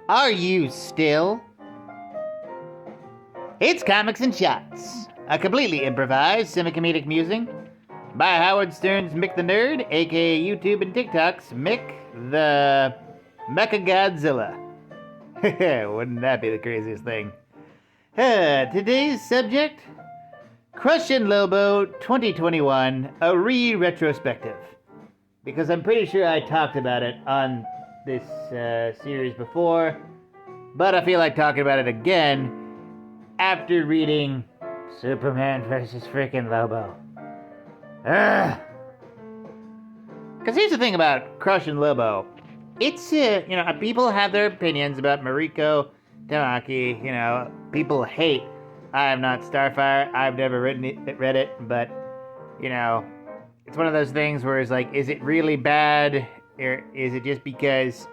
Are you still? It's Comics and Shots, a completely improvised semi-comedic musing by Howard Stern's Mick the Nerd, aka YouTube and TikTok's Mick the Mecha Godzilla. Wouldn't that be the craziest thing? Today's subject, Crushing Lobo 2021, a Re-Retrospective. Because I'm pretty sure I talked about it on this series before, but I feel like talking about it again after reading Superman vs. freaking Lobo. Because here's the thing about Crushing Lobo. It's, people have their opinions about Mariko Tamaki. People hate I Am Not Starfire. I've never read it, but, it's one of those things where it's like, is it really bad? Or is it just because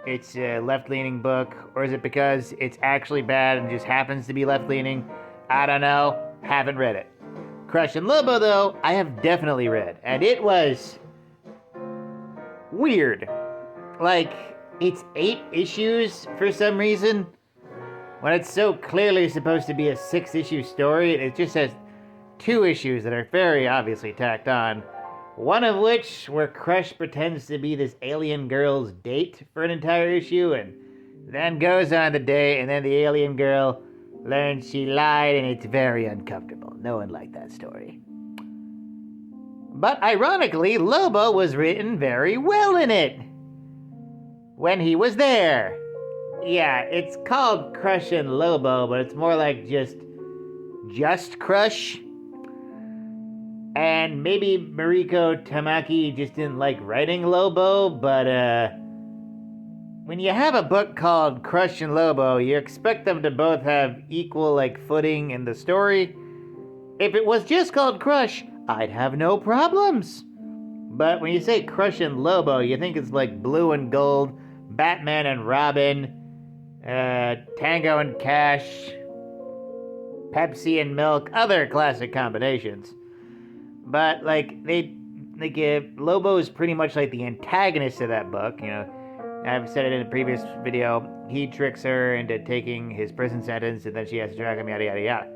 it's a left-leaning book? Or is it because it's actually bad and just happens to be left-leaning? I don't know. Haven't read it. Crushing Lobo, though, I have definitely read. And it was weird. Like, it's 8 issues for some reason. When it's so clearly supposed to be a 6-issue story, it just has 2 issues that are very obviously tacked on. One of which, where Crush pretends to be this alien girl's date for an entire issue, and then goes on the date, and then the alien girl learns she lied, and it's very uncomfortable. No one liked that story. But ironically, Lobo was written very well in it. When he was there. Yeah, it's called Crushing Lobo, but it's more like just Crush. And maybe Mariko Tamaki just didn't like writing Lobo, but when you have a book called Crushing Lobo, you expect them to both have equal footing in the story. If it was just called Crush, I'd have no problems. But when you say Crushing Lobo, you think it's like Blue and Gold, Batman and Robin, Tango and Cash, Pepsi and Milk, other classic combinations. But, Lobo is pretty much like the antagonist of that book, I've said it in a previous video. He tricks her into taking his prison sentence, and then she has to track him, yada, yada, yada.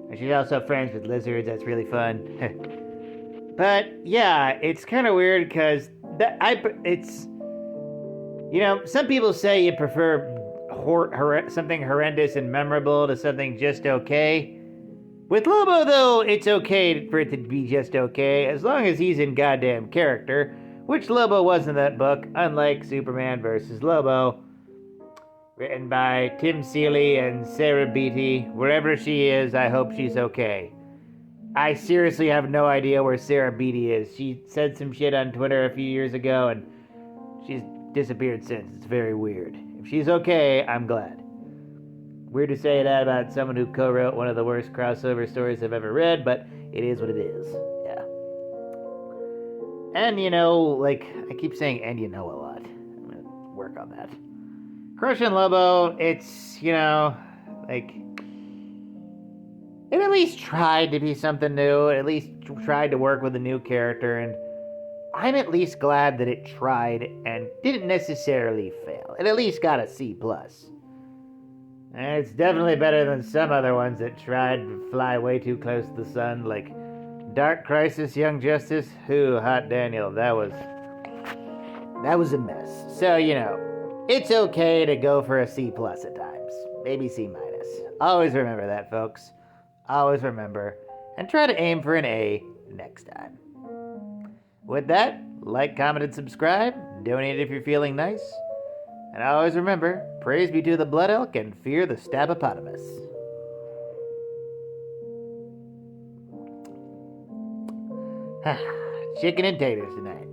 And she's also friends with lizards. That's really fun. But, yeah, it's kind of weird, because some people say you prefer something horrendous and memorable to something just okay. With Lobo, though, it's okay for it to be just okay, as long as he's in goddamn character, which Lobo was in that book, unlike Superman vs. Lobo, written by Tim Seeley and Sarah Beatty. Wherever she is, I hope she's okay. I seriously have no idea where Sarah Beatty is. She said some shit on Twitter a few years ago, and she's disappeared since. It's very weird. If she's okay, I'm glad. Weird to say that about someone who co-wrote one of the worst crossover stories I've ever read, but it is what it is. Yeah. And, I keep saying and a lot. I'm gonna work on that. Crushing Lobo, it's, it at least tried to be something new. It at least tried to work with a new character, and I'm at least glad that it tried and didn't necessarily fail. It at least got a C+. And it's definitely better than some other ones that tried to fly way too close to the sun, like Dark Crisis, Young Justice. Ooh, hot Daniel, that was a mess. So, it's okay to go for a C+ at times. Maybe C-. Always remember that, folks. Always remember. And try to aim for an A next time. With that, like, comment, and subscribe. Donate if you're feeling nice. And always remember, praise be to the blood elk and fear the stabopotamus. Chicken and taters tonight.